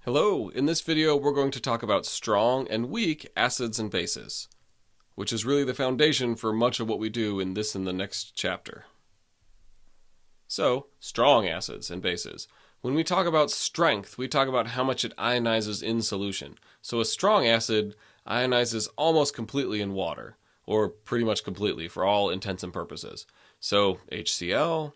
Hello, in this video we're going to talk about strong and weak acids and bases, which is really the foundation for much of what we do in this and the next chapter. So, strong acids and bases. When we talk about strength, we talk about how much it ionizes in solution. So a strong acid ionizes almost completely in water, or pretty much completely for all intents and purposes. So HCl,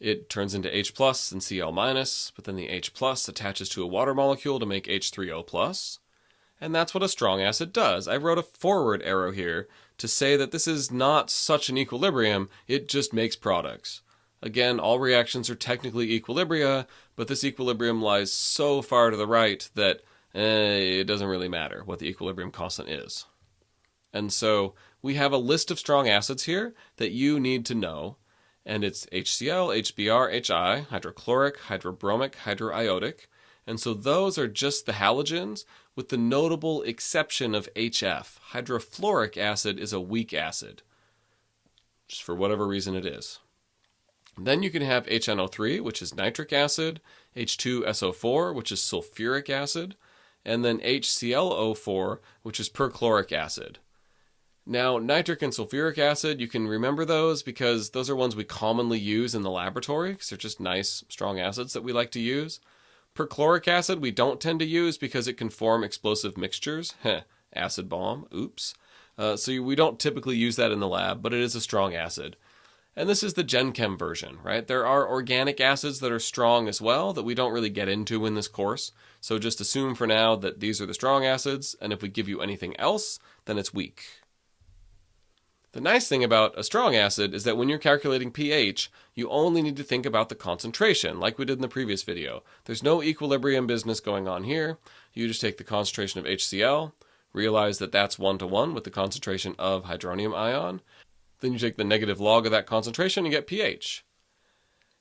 it turns into H plus and Cl minus, but then the H plus attaches to a water molecule to make H3O plus. And that's what a strong acid does. I wrote a forward arrow here to say that this is not such an equilibrium, it just makes products. Again, all reactions are technically equilibria, but this equilibrium lies so far to the right that it doesn't really matter what the equilibrium constant is. And so we have a list of strong acids here that you need to know. And it's HCl, HBr, HI, hydrochloric, hydrobromic, hydroiodic. And so those are just the halogens, with the notable exception of HF. Hydrofluoric acid is a weak acid, just for whatever reason it is. Then you can have HNO3, which is nitric acid, H2SO4, which is sulfuric acid, and then HClO4, which is perchloric acid. Now, nitric and sulfuric acid, you can remember those because those are ones we commonly use in the laboratory because they're just nice, strong acids that we like to use. Perchloric acid we don't tend to use because it can form explosive mixtures. Acid bomb, oops. So we don't typically use that in the lab, but it is a strong acid. And this is the Gen Chem version, right? There are organic acids that are strong as well that we don't really get into in this course. So just assume for now that these are the strong acids, and if we give you anything else, then it's weak. The nice thing about a strong acid is that when you're calculating pH, you only need to think about the concentration, like we did in the previous video. There's no equilibrium business going on here. You just take the concentration of HCl, realize that that's 1-to-1 with the concentration of hydronium ion. Then you take the negative log of that concentration and get pH.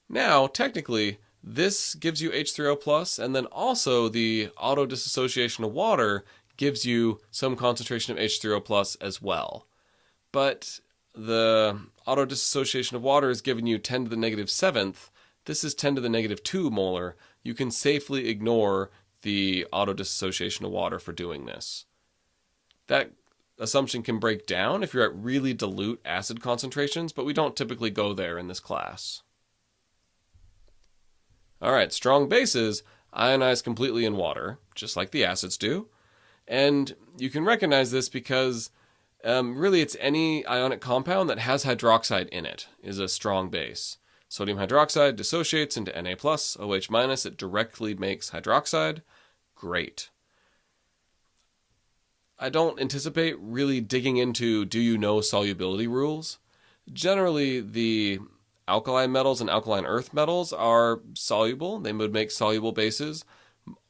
Now, technically, this gives you H3O plus, and then also the auto-dissociation of water gives you some concentration of H3O plus as well. But the auto-dissociation of water is giving you 10 to the negative 7th. This is 10 to the negative 2 molar. You can safely ignore the auto-dissociation of water for doing this. That assumption can break down if you're at really dilute acid concentrations, but we don't typically go there in this class. Alright, strong bases ionize completely in water, just like the acids do. And you can recognize this because really, it's any ionic compound that has hydroxide in it is a strong base. Sodium hydroxide dissociates into Na+, OH-. It directly makes hydroxide. Great. I don't anticipate really digging into do you know solubility rules. Generally, the alkaline metals and alkaline earth metals are soluble. They would make soluble bases.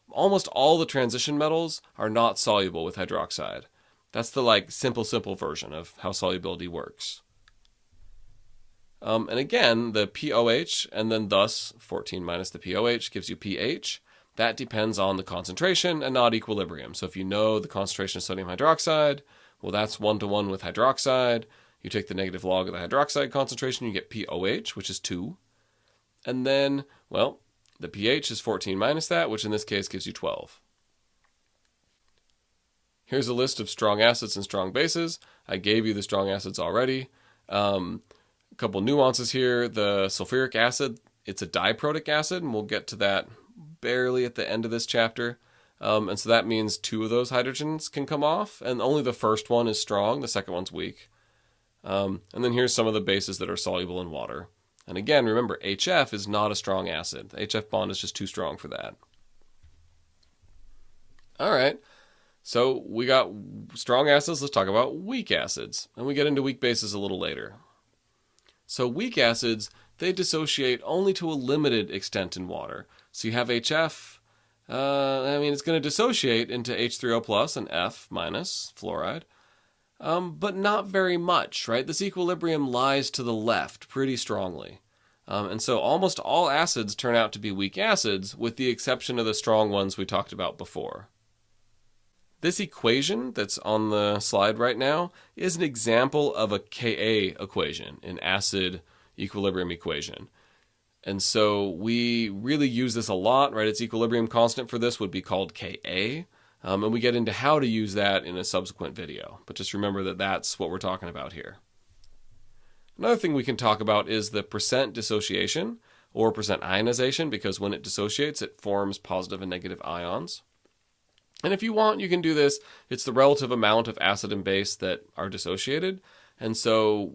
Almost all the transition metals are not soluble with hydroxide. That's the simple version of how solubility works. And again, the POH, and then thus 14 minus the POH gives you pH. That depends on the concentration and not equilibrium. So if you know the concentration of sodium hydroxide, well, that's 1-to-1 with hydroxide. You take the negative log of the hydroxide concentration, you get POH, which is 2. And then, well, the pH is 14 minus that, which in this case gives you 12. Here's a list of strong acids and strong bases. I gave you the strong acids already. A couple nuances here. The sulfuric acid, it's a diprotic acid, and we'll get to that barely at the end of this chapter. And so that means 2 of those hydrogens can come off, and only the first one is strong, the second one's weak. And then here's some of the bases that are soluble in water. And again, remember, HF is not a strong acid. The HF bond is just too strong for that. All right. So we got strong acids, let's talk about weak acids. And we get into weak bases a little later. So weak acids, they dissociate only to a limited extent in water. So you have HF, it's going to dissociate into H3O plus and F minus, fluoride. But not very much, right? This equilibrium lies to the left pretty strongly. And so almost all acids turn out to be weak acids, with the exception of the strong ones we talked about before. This equation that's on the slide right now is an example of a Ka equation, an acid equilibrium equation. And so we really use this a lot, right? Its equilibrium constant for this would be called Ka. And we get into how to use that in a subsequent video. But just remember that that's what we're talking about here. Another thing we can talk about is the percent dissociation or percent ionization, because when it dissociates, it forms positive and negative ions. And if you want, you can do this. It's the relative amount of acid and base that are dissociated. And so,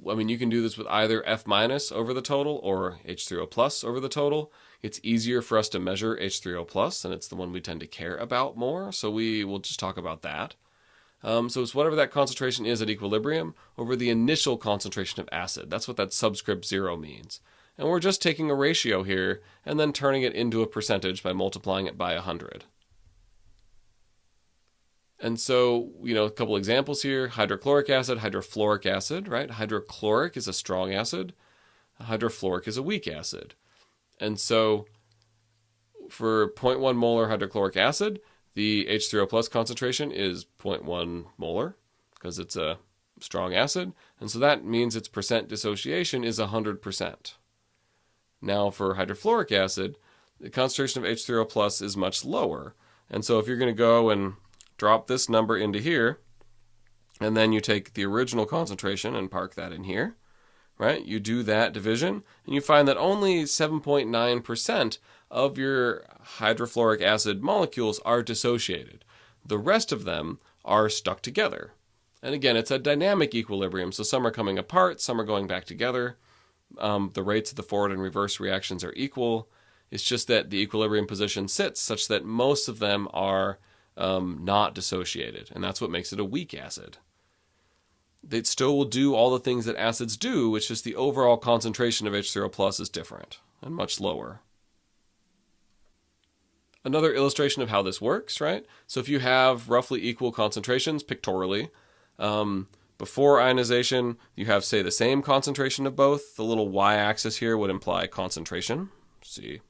I mean, you can do this with either F- over the total or H3O plus over the total. It's easier for us to measure H3O plus, and it's the one we tend to care about more. So we will just talk about that. So it's whatever that concentration is at equilibrium over the initial concentration of acid. That's what that subscript 0 means. And we're just taking a ratio here and then turning it into a percentage by multiplying it by 100. And so, a couple examples here: hydrochloric acid, hydrofluoric acid, right? Hydrochloric is a strong acid. Hydrofluoric is a weak acid. And so for 0.1 molar hydrochloric acid, the H3O plus concentration is 0.1 molar because it's a strong acid. And so that means its percent dissociation is 100%. Now for hydrofluoric acid, the concentration of H3O plus is much lower. And so if you're going to go and drop this number into here, and then you take the original concentration and park that in here, right? You do that division, and you find that only 7.9% of your hydrofluoric acid molecules are dissociated. The rest of them are stuck together. And again, it's a dynamic equilibrium, so some are coming apart, some are going back together. The rates of the forward and reverse reactions are equal. It's just that the equilibrium position sits such that most of them are not dissociated, and that's what makes it a weak acid. It still will do all the things that acids do, it's just the overall concentration of H3O plus is different and much lower. Another illustration of how this works, right? So if you have roughly equal concentrations pictorially, before ionization, you have, say, the same concentration of both. The little y-axis here would imply concentration. See?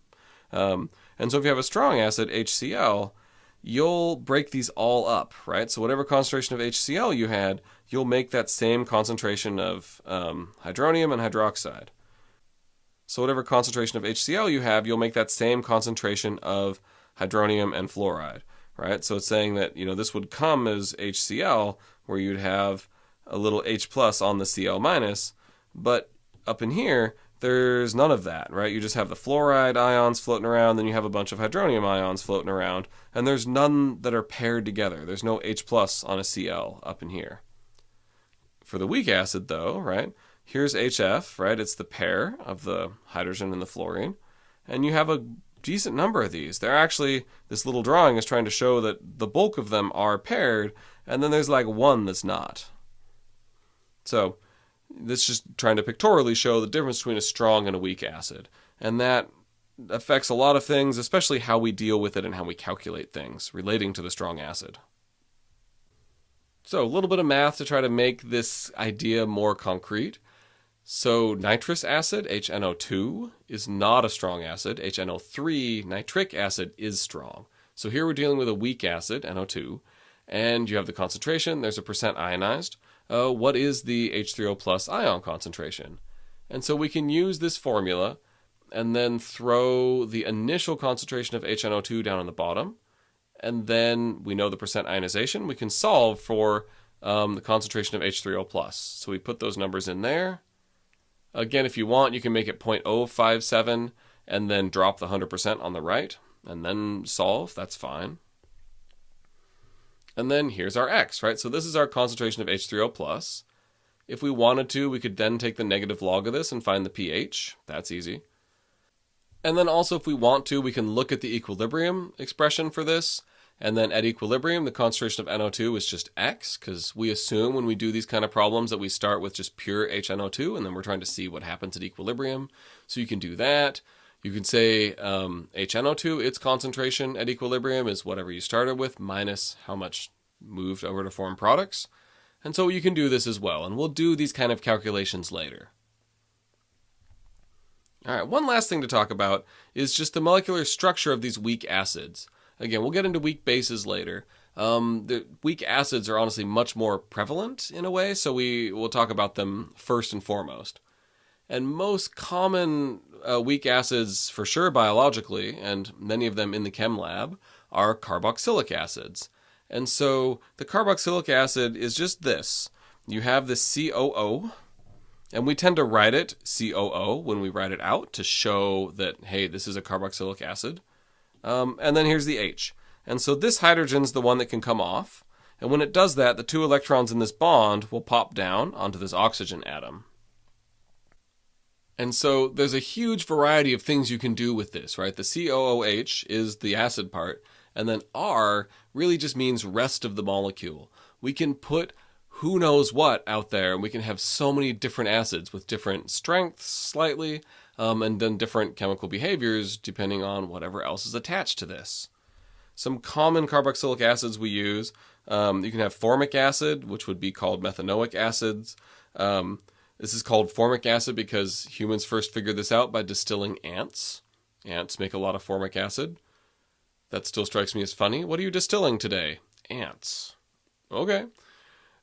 And so if you have a strong acid, HCl, you'll break these all up, right? So whatever concentration of HCl you had, you'll make that same concentration of hydronium and hydroxide. So whatever concentration of HCl you have, you'll make that same concentration of hydronium and fluoride, right? So it's saying that, this would come as HCl, where you'd have a little H plus on the Cl minus, but up in here, there's none of that, right? You just have the fluoride ions floating around, then you have a bunch of hydronium ions floating around, and there's none that are paired together. There's no H plus on a Cl up in here. For the weak acid, though, right, here's HF, right? It's the pair of the hydrogen and the fluorine, and you have a decent number of these. They're actually, this little drawing is trying to show that the bulk of them are paired, and then there's like one that's not. So this is just trying to pictorially show the difference between a strong and a weak acid. And that affects a lot of things, especially how we deal with it and how we calculate things relating to the strong acid. So a little bit of math to try to make this idea more concrete. So nitrous acid, HNO2, is not a strong acid. HNO3, nitric acid, is strong. So here we're dealing with a weak acid, NO2, and you have the concentration. There's a percent ionized. What is the H3O plus ion concentration? And so we can use this formula and then throw the initial concentration of HNO2 down on the bottom. And then we know the percent ionization. We can solve for the concentration of H3O plus. So we put those numbers in there. Again, if you want, you can make it 0.057 and then drop the 100% on the right and then solve. That's fine. And then here's our X, right? So this is our concentration of H3O plus. If we wanted to, we could then take the negative log of this and find the pH. That's easy. And then also, if we want to, we can look at the equilibrium expression for this. And then at equilibrium, the concentration of NO2 is just X, because we assume when we do these kind of problems that we start with just pure HNO2, and then we're trying to see what happens at equilibrium. So you can do that. You can say HNO2, its concentration at equilibrium is whatever you started with minus how much moved over to form products. And so you can do this as well, and we'll do these kind of calculations later. All right, one last thing to talk about is just the molecular structure of these weak acids. Again, we'll get into weak bases later. The weak acids are honestly much more prevalent in a way, so we will talk about them first and foremost. And most common weak acids, for sure biologically, and many of them in the chem lab, are carboxylic acids. And so the carboxylic acid is just this. You have the COO, and we tend to write it COO when we write it out to show that, hey, this is a carboxylic acid. And then here's the H. And so this hydrogen's the one that can come off. And when it does that, the 2 electrons in this bond will pop down onto this oxygen atom. And so there's a huge variety of things you can do with this, right? The COOH is the acid part, and then R really just means rest of the molecule. We can put who knows what out there, and we can have so many different acids with different strengths slightly, and then different chemical behaviors depending on whatever else is attached to this. Some common carboxylic acids we use, you can have formic acid, which would be called methanoic acids. This is called formic acid because humans first figured this out by distilling ants. Ants make a lot of formic acid. That still strikes me as funny. What are you distilling today? Ants. Okay.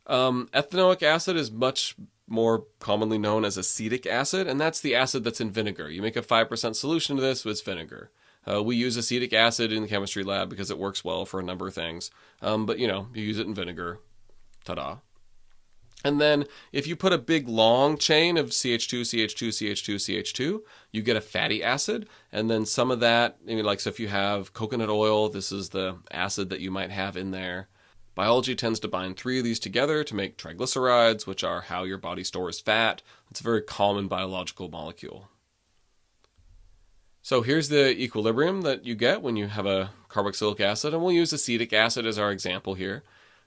Ethanoic acid is much more commonly known as acetic acid, and that's the acid that's in vinegar. You make a 5% solution to this with vinegar. We use acetic acid in the chemistry lab because it works well for a number of things. But, you use it in vinegar. Ta-da. And then if you put a big long chain of CH2, CH2, CH2, CH2, you get a fatty acid. And then some of that, so if you have coconut oil, this is the acid that you might have in there. Biology tends to bind 3 of these together to make triglycerides, which are how your body stores fat. It's a very common biological molecule. So here's the equilibrium that you get when you have a carboxylic acid, and we'll use acetic acid as our example here,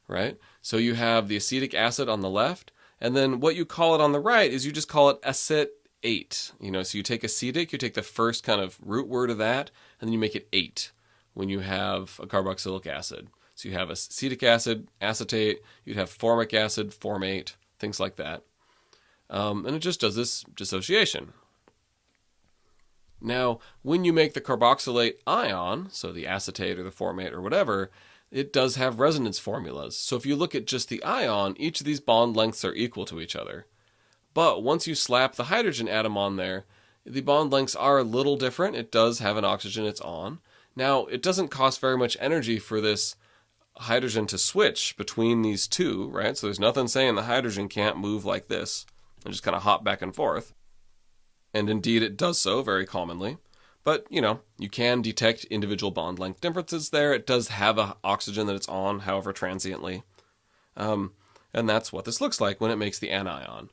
right? So you have the acetic acid on the left, and then what you call it on the right is you just call it acet-ate. So you take acetic, you take the first kind of root word of that, and then you make it ate when you have a carboxylic acid. So you have acetic acid, acetate, you'd have formic acid, formate, things like that. And it just does this dissociation. Now, when you make the carboxylate ion, so the acetate or the formate or whatever, it does have resonance formulas. So if you look at just the ion, each of these bond lengths are equal to each other. But once you slap the hydrogen atom on there, the bond lengths are a little different. It does have an oxygen it's on. Now, it doesn't cost very much energy for this hydrogen to switch between these two, right? So there's nothing saying the hydrogen can't move like this and just kind of hop back and forth. And indeed it does so very commonly. But, you can detect individual bond length differences there. It does have an oxygen that it's on, however transiently. And that's what this looks like when it makes the anion.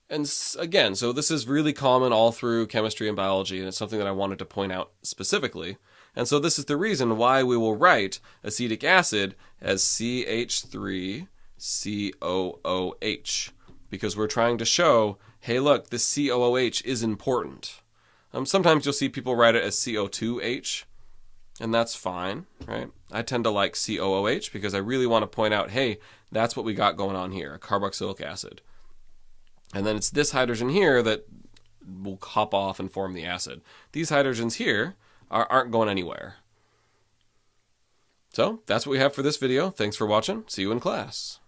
And again, so this is really common all through chemistry and biology, and it's something that I wanted to point out specifically. And so this is the reason why we will write acetic acid as CH3COOH. Because we're trying to show, hey, look, this COOH is important. Sometimes you'll see people write it as CO2H, and that's fine, right? I tend to like COOH because I really want to point out, hey, that's what we got going on here, a carboxylic acid. And then it's this hydrogen here that will hop off and form the acid. These hydrogens here aren't going anywhere. So that's what we have for this video. Thanks for watching. See you in class.